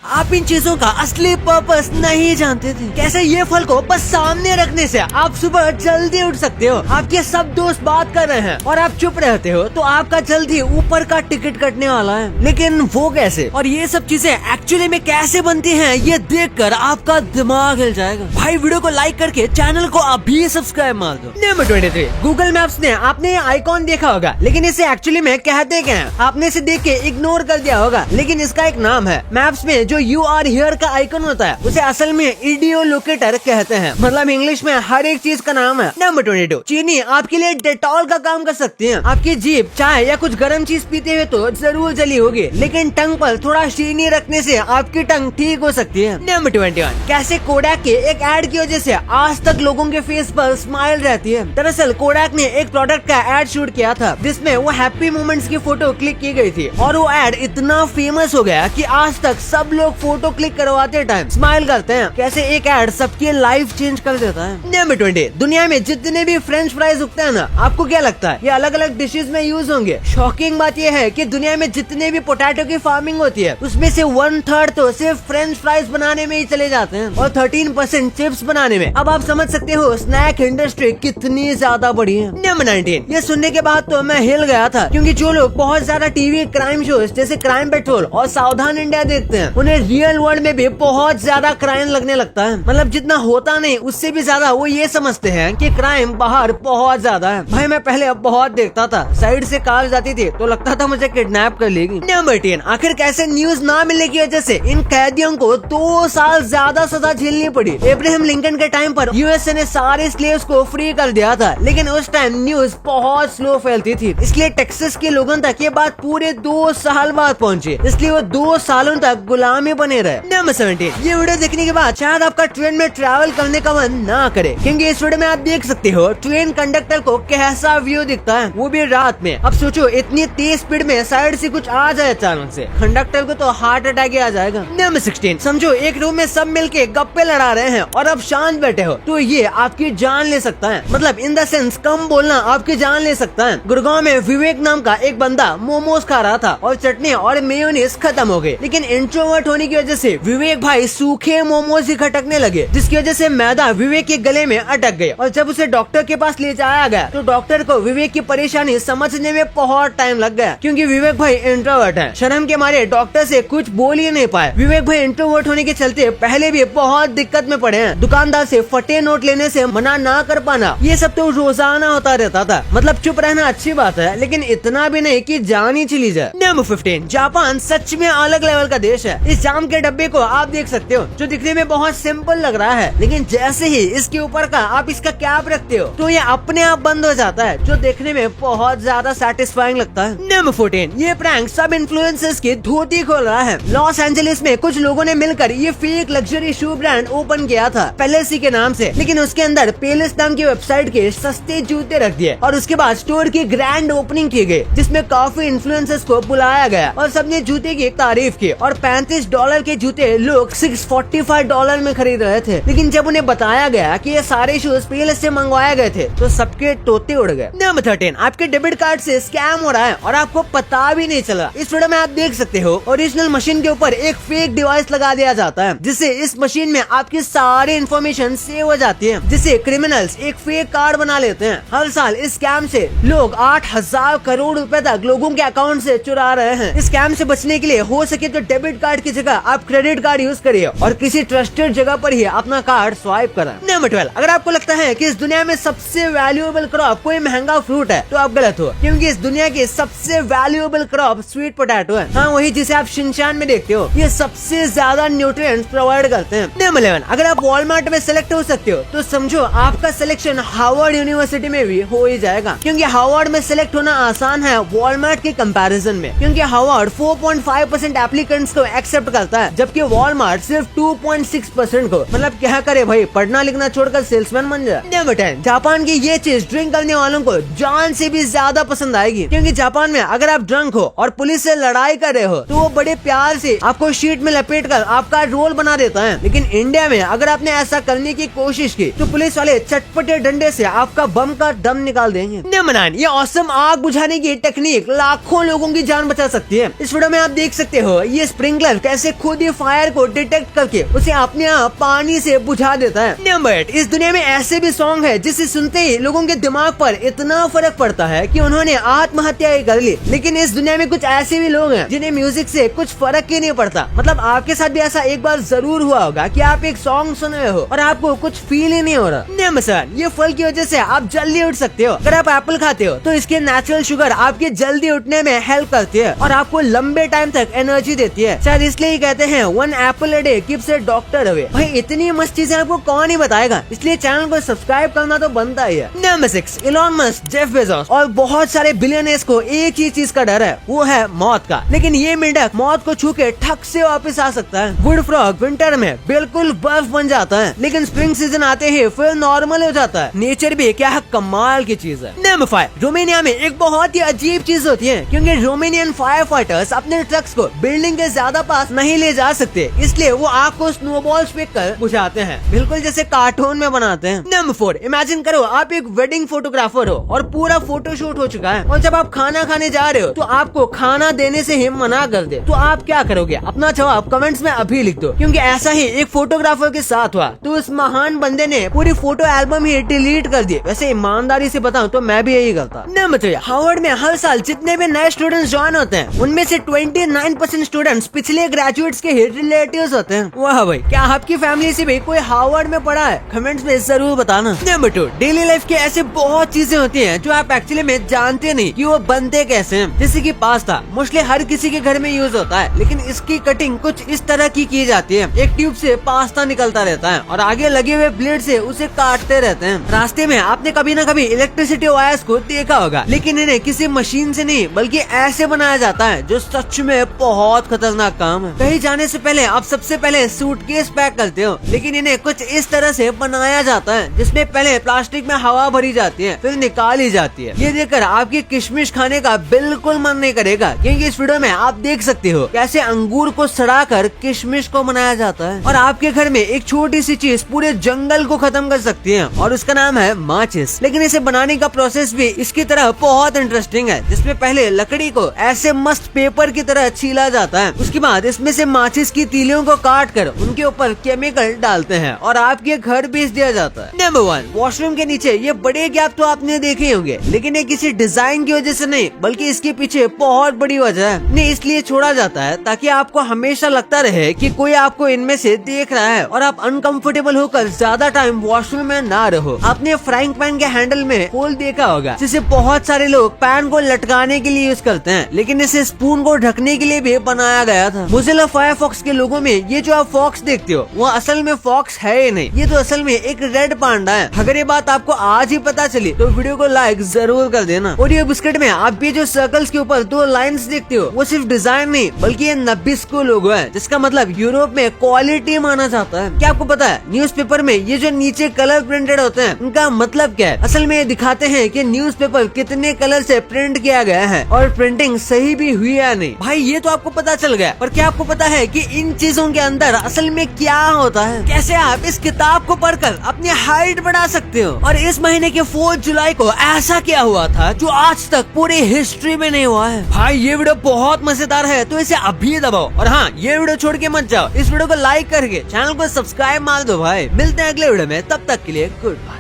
आप इन चीजों का असली पर्पस नहीं जानते थे। कैसे ये फल को बस सामने रखने से आप सुबह जल्दी उठ सकते हो। आपके सब दोस्त बात कर रहे हैं और आप चुप रहते हो तो आपका जल्दी ऊपर का टिकट कटने वाला है। लेकिन वो कैसे और ये सब चीजें एक्चुअली में कैसे बनती हैं, ये देखकर आपका दिमाग हिल जाएगा। भाई वीडियो को लाइक करके चैनल को अभी सब्सक्राइब मार दो। नंबर 23, गूगल मैप्स ने आपने ये आइकॉन देखा होगा, लेकिन इसे एक्चुअली में कहते क्या है आपने इसे देख के इग्नोर कर दिया होगा। लेकिन इसका एक नाम है। मैप्स में जो यू आर हियर का आइकन होता है उसे असल में इडियो लोकेटर कहते हैं। मतलब इंग्लिश में हर एक चीज का नाम है। नंबर 22, चीनी आपके लिए डेटॉल का काम कर सकती है। आपकी जीभ चाय या कुछ गर्म चीज पीते हुए तो जरूर जली होगी, लेकिन टंग पर थोड़ा चीनी रखने से आपकी टंग ठीक हो सकती है। नंबर 21, कैसे कोडैक के एक एड की वजह से आज तक लोगों के फेस पर स्माइल रहती है। दरअसल कोडैक ने एक प्रोडक्ट का एड शूट किया था जिसमें वो हैप्पी मोमेंट्स की फोटो क्लिक की गई थी और वो एड इतना फेमस हो गया कि आज तक सब लोग फोटो क्लिक करवाते टाइम स्माइल करते हैं। कैसे एक एड सबकी लाइफ चेंज कर देता है। नंबर 20, दुनिया में जितने भी फ्रेंच फ्राइज उगते हैं ना, आपको क्या लगता है ये अलग अलग डिशेज में यूज होंगे? शॉकिंग बात ये है कि दुनिया में जितने भी पोटैटो की फार्मिंग होती है उसमें से 1/3 तो सिर्फ फ्रेंच फ्राइज बनाने में ही चले जाते हैं और 13% चिप्स बनाने में। अब आप समझ सकते हो स्नैक इंडस्ट्री कितनी ज्यादा बड़ी है। नंबर 19, ये सुनने के बाद तो मैं हिल गया था, क्योंकि जो लोग बहुत ज्यादा टीवी क्राइम शोज जैसे क्राइम पेट्रोल और सावधान इंडिया देखते हैं उन्हें रियल वर्ल्ड में भी बहुत ज्यादा क्राइम लगने लगता है। मतलब जितना होता नहीं उससे भी ज्यादा वो ये समझते हैं कि क्राइम बाहर बहुत ज्यादा है। भाई मैं पहले बहुत देखता था, साइड से कार जाती थी तो लगता था मुझे किडनैप कर लेगी। नंबर 10, आखिर कैसे न्यूज ना मिलने की वजह से इन कैदियों को 2 साल ज्यादा सजा झेलनी पड़ी। अब्राहम लिंकन के टाइम पर यूएसए ने सारे स्लेव्स को फ्री कर दिया था, लेकिन उस टाइम न्यूज बहुत स्लो फैलती थी, इसलिए टेक्सास के लोगों तक ये बात पूरे 2 साल बाद पहुंची, इसलिए वो 2 सालों तक गुलामी बने रहे। नंबर 17, ये वीडियो देखने के बाद शायद आपका ट्रेन में ट्रैवल करने का मन ना करे, क्योंकि इस वीडियो में आप देख सकते हो ट्रेन कंडक्टर को कैसा व्यू दिखता है, वो भी रात में। अब सोचो इतनी तेज स्पीड में साइड से कुछ आ जाए अचानक से, कंडक्टर को तो हार्ट अटैक ही आ जाएगा। नंबर 16, समझो एक रूम में सब मिलके गप्पे लड़ा रहे हैं और अब शांत बैठे हो तो ये आपकी जान ले सकता है। मतलब इन द सेंस कम बोलना आपकी जान ले सकता है। गुड़गांव में विवेक नाम का एक बंदा मोमोज खा रहा था और चटनी और मेयोनीज खत्म हो गई, लेकिन इंट्रोवर्ट होने की वजह से विवेक भाई सूखे मोमोज ही खटकने लगे, जिसकी वजह से मैदा विवेक के गले में अटक गया। और जब उसे डॉक्टर के पास ले जाया गया तो डॉक्टर को विवेक की परेशानी समझने में बहुत टाइम लग गया, क्योंकि विवेक भाई इंट्रोवर्ट है। शर्म के मारे डॉक्टर से कुछ बोल ही नहीं पाए। विवेक भाई इंट्रोवर्ट होने के चलते पहले भी बहुत दिक्कत में पड़े हैं। दुकानदार से फटे नोट लेने से मना ना कर पाना, ये सब तो रोजाना होता रहता था। मतलब चुप रहना अच्छी बात है, लेकिन इतना भी नहीं कि जान ही चली जाए। नंबर 15, जापान सच में अलग लेवल का देश है। इस जाम के डब्बे को आप देख सकते हो, जो दिखने में बहुत सिंपल लग रहा है, लेकिन जैसे ही इसके ऊपर का आप इसका कैप रखते हो तो ये अपने आप बंद हो जाता है, जो देखने में बहुत ज्यादा सेटिस्फाइंग लगता है। नंबर 14, ये प्रैंक सब इन्फ्लुएंसर्स की धोती खोल रहा है। लॉस एंजलिस में कुछ लोगों ने मिलकर ये फेक लग्जरी शू ब्रांड ओपन किया था पेलेसी के नाम से, लेकिन उसके अंदर पेलेस नाम की वेबसाइट के सस्ते जूते रख दिए और उसके बाद स्टोर की ग्रैंड ओपनिंग की गई, जिसमें काफी इन्फ्लुएंसर्स को बुलाया गया और सबने जूते की तारीफ की। और $35 के जूते लोग $645 में खरीद रहे थे, लेकिन जब उन्हें बताया गया कि ये सारे शूज पेलेस से मंगवाए गए थे तो सबके तोते उड़ गए। नंबर 13, आपके डेबिट कार्ड से स्कैम हो रहा है और आपको पता भी नहीं चला। इस वीडियो में आप देख सकते हो ओरिजिनल मशीन के ऊपर एक फेक डिवाइस लगा दिया जाता है, जिससे इस मशीन में आपकी सारी इन्फॉर्मेशन सेव हो जाती है, जिससे क्रिमिनल्स एक फेक कार्ड बना लेते हैं। हर साल इस स्कैम से लोग 8,000 करोड़ रुपए तक लोगों के अकाउंट से चुरा रहे हैं। इस स्कैम से बचने के लिए हो सके तो डेबिट कार्ड की जगह आप क्रेडिट कार्ड यूज करिए और किसी ट्रस्टेड जगह पर ही अपना कार्ड स्वाइप करें। नंबर 12, अगर आपको लगता है कि इस दुनिया में सबसे वैल्यूएबल क्रॉप कोई महंगा फ्रूट है तो आप गलत हो, क्योंकि इस दुनिया की सबसे वैल्यूएबल क्रॉप स्वीट पोटैटो है। हाँ, वही जिसे आप शिनचान में देखते हो। ये सबसे ज्यादा न्यूट्रिएंट्स प्रोवाइड करते हैं। नंबर 11, अगर आप वॉलमार्ट में सेलेक्ट हो सकते हो तो समझो आपका सिलेक्शन हार्वर्ड यूनिवर्सिटी में भी हो ही जाएगा, क्योंकि हार्वर्ड में सेलेक्ट होना आसान है वॉलमार्ट के कंपैरिजन में, क्योंकि हार्वर्ड 4.5% एप्लीकेंट्स को एक्सेप्ट करता है, जबकि वॉलमार्ट सिर्फ 2.6% को। मतलब क्या करे भाई, पढ़ना लिखना छोड़कर सेल्समैन बन जाए। नंबर 10, जापान की ये चीज ड्रिंक करने वालों को जान से भी ज्यादा पसंद आएगी, क्योंकि जापान में अगर आप ड्रंक हो और पुलिस से लड़ाई कर रहे हो तो वो बड़े प्यार से आपको शीट में लपेट कर आपका रोल बना देता है। लेकिन इंडिया में अगर आपने ऐसा करने की कोशिश की तो पुलिस वाले चटपटे डंडे से आपका बम का दम निकाल देंगे। नंबर 9, ये ऑसम आग बुझाने की टेक्निक लाखों लोगों की जान बचा सकती है। इस वीडियो में आप देख सकते हो ये स्प्रिंकलर कैसे ऐसे खुद ही फायर को डिटेक्ट करके उसे अपने आप पानी से बुझा देता है। नंबर 8, इस दुनिया में ऐसे भी सॉन्ग है जिसे सुनते ही लोगों के दिमाग पर इतना फर्क पड़ता है कि उन्होंने आत्महत्या ही कर ली। लेकिन इस दुनिया में कुछ ऐसे भी लोग हैं जिन्हें म्यूजिक से कुछ फर्क ही नहीं पड़ता। मतलब आपके साथ भी ऐसा एक बार जरूर हुआ होगा कि आप एक सॉन्ग सुन रहे हो और आपको कुछ फील ही नहीं हो रहा। नंबर 7, ये फल की वजह से आप जल्दी उठ सकते हो। अगर आप एप्पल खाते हो तो इसके नेचुरल शुगर आपके जल्दी उठने में हेल्प करती है और आपको लंबे टाइम तक एनर्जी देती है। शायद इसलिए ही कहते हैं 1 Apple a day keeps a doctor away. भाई इतनी मस्त चीजें आपको कौन ही बताएगा, इसलिए चैनल को सब्सक्राइब करना तो बनता ही है। Number 6, Elon Musk, Jeff Bezos और बहुत सारे बिलियनर्स को एक ही चीज का डर है, वो है मौत का। लेकिन ये मेंढक मौत को छू के ठक से वापस आ सकता है। वुड फ्रॉग विंटर में बिल्कुल बर्फ बन जाता है, लेकिन स्प्रिंग सीजन आते ही फिर नॉर्मल हो जाता है। नेचर भी क्या कमाल की चीज है। नंबर 5, रोमानिया में एक बहुत ही अजीब चीज होती है, क्योंकि रोमानियन फायर फाइटर्स अपने ट्रक्स को बिल्डिंग के ज्यादा पास नहीं ले जा सकते, इसलिए वो आग को स्नोबॉल्स फेंक कर बुझाते हैं, बिल्कुल जैसे कार्टून में बनाते हैं। नंबर 4, इमेजिन करो आप एक वेडिंग फोटोग्राफर हो और पूरा फोटोशूट हो चुका है और जब आप खाना खाने जा रहे हो तो आपको खाना देने से ही मना कर दे, तो आप क्या करोगे? अपना जवाब कमेंट्स में अभी लिख दो, क्योंकि ऐसा ही एक फोटोग्राफर के साथ हुआ। तो उस महान बंदे ने पूरी फोटो एल्बम ही डिलीट कर दी। वैसे ईमानदारी से बताऊं तो मैं भी यही करता। नंबर 3, हार्वर्ड में हर साल जितने भी नए स्टूडेंट्स ज्वाइन होते हैं उनमें से 29% स्टूडेंट्स पिछले ग्रेजुएट्स के रिलेटिव्स होते हैं। वाह भाई, क्या आपकी फैमिली से भी कोई हार्वर्ड में पढ़ा है? कमेंट्स में जरूर बताना। नंबर 2, डेली लाइफ के ऐसे बहुत चीजें होती हैं जो आप एक्चुअली में जानते नहीं कि वो बनते कैसे हैं। जैसे कि पास्ता मोस्टली हर किसी के घर में यूज होता है, लेकिन इसकी कटिंग कुछ इस तरह की जाती है। एक ट्यूब से पास्ता निकलता रहता है और आगे लगे हुए ब्लेड से उसे काटते रहते हैं। रास्ते में आपने कभी न कभी इलेक्ट्रिसिटी वायर्स को देखा होगा, लेकिन इन्हें किसी मशीन से नहीं बल्कि ऐसे बनाया जाता है, जो सच में बहुत खतरनाक काम है। कहीं जाने से पहले आप सबसे पहले सूटकेस पैक करते हो, लेकिन इन्हें कुछ इस तरह से बनाया जाता है जिसमें पहले प्लास्टिक में हवा भरी जाती है फिर निकाली जाती है। ये देखकर आपकी किशमिश खाने का बिल्कुल मन नहीं करेगा, क्योंकि इस वीडियो में आप देख सकते हो कैसे अंगूर को सड़ाकर किशमिश को बनाया जाता है। और आपके घर में एक छोटी सी चीज पूरे जंगल को खत्म कर सकती है और उसका नाम है माचिस। लेकिन इसे बनाने का प्रोसेस भी इसकी तरह बहुत इंटरेस्टिंग है, जिसमें पहले लकड़ी को ऐसे मस्त पेपर की तरह छीला जाता है, उसके बाद इसमें से माचिस की तीलियों को काट कर उनके ऊपर केमिकल डालते हैं और आपके घर भेज दिया जाता है। नंबर 1, वॉशरूम के नीचे ये बड़े गैप तो आपने देखे होंगे, लेकिन ये किसी डिजाइन की वजह से नहीं बल्कि इसके पीछे बहुत बड़ी वजह है। इन्हें इसलिए छोड़ा जाता है ताकि आपको हमेशा लगता रहे कि कोई आपको इनमें से देख रहा है और आप अनकंफर्टेबल होकर ज्यादा टाइम वॉशरूम में ना रहो। आपने फ्राइंग पैन के हैंडल में होल देखा होगा, जिसे बहुत सारे लोग पैन को लटकाने के लिए यूज करते हैं, लेकिन इसे स्पून को ढकने के लिए भी बनाया गया था। मोज़िला फायरफॉक्स के लोगों में ये जो आप फॉक्स देखते हो वो असल में फॉक्स है ही नहीं, ये तो असल में एक रेड पांडा है। अगर ये बात आपको आज ही पता चली तो वीडियो को लाइक जरूर कर देना। और ये बिस्किट में आप भी जो सर्कल्स के ऊपर 2 लाइंस देखते हो वो सिर्फ डिजाइन नहीं बल्कि ये नबिस्को लोगो है, जिसका मतलब यूरोप में क्वालिटी माना जाता है। क्या आपको पता है न्यूज़पेपर में ये जो नीचे कलर प्रिंटेड होते हैं उनका मतलब क्या है? असल में ये दिखाते हैं कि न्यूज़पेपर कितने कलर से प्रिंट किया गया है और प्रिंटिंग सही भी हुई है नहीं। भाई ये तो आपको पता चल गया, पर क्या आपको पता है कि इन चीजों के अंदर असल में क्या होता है? कैसे आप इस किताब को पढ़कर अपनी हाइट बढ़ा सकते हो? और इस महीने के 4 जुलाई को ऐसा क्या हुआ था जो आज तक पूरी हिस्ट्री में नहीं हुआ है? भाई ये वीडियो बहुत मजेदार है, तो इसे अभी दबाओ। और हाँ, ये वीडियो छोड़ के मत जाओ, इस वीडियो को लाइक करके चैनल को सब्सक्राइब मार दो। भाई मिलते हैं अगले वीडियो में, तब तक के लिए गुड बाय।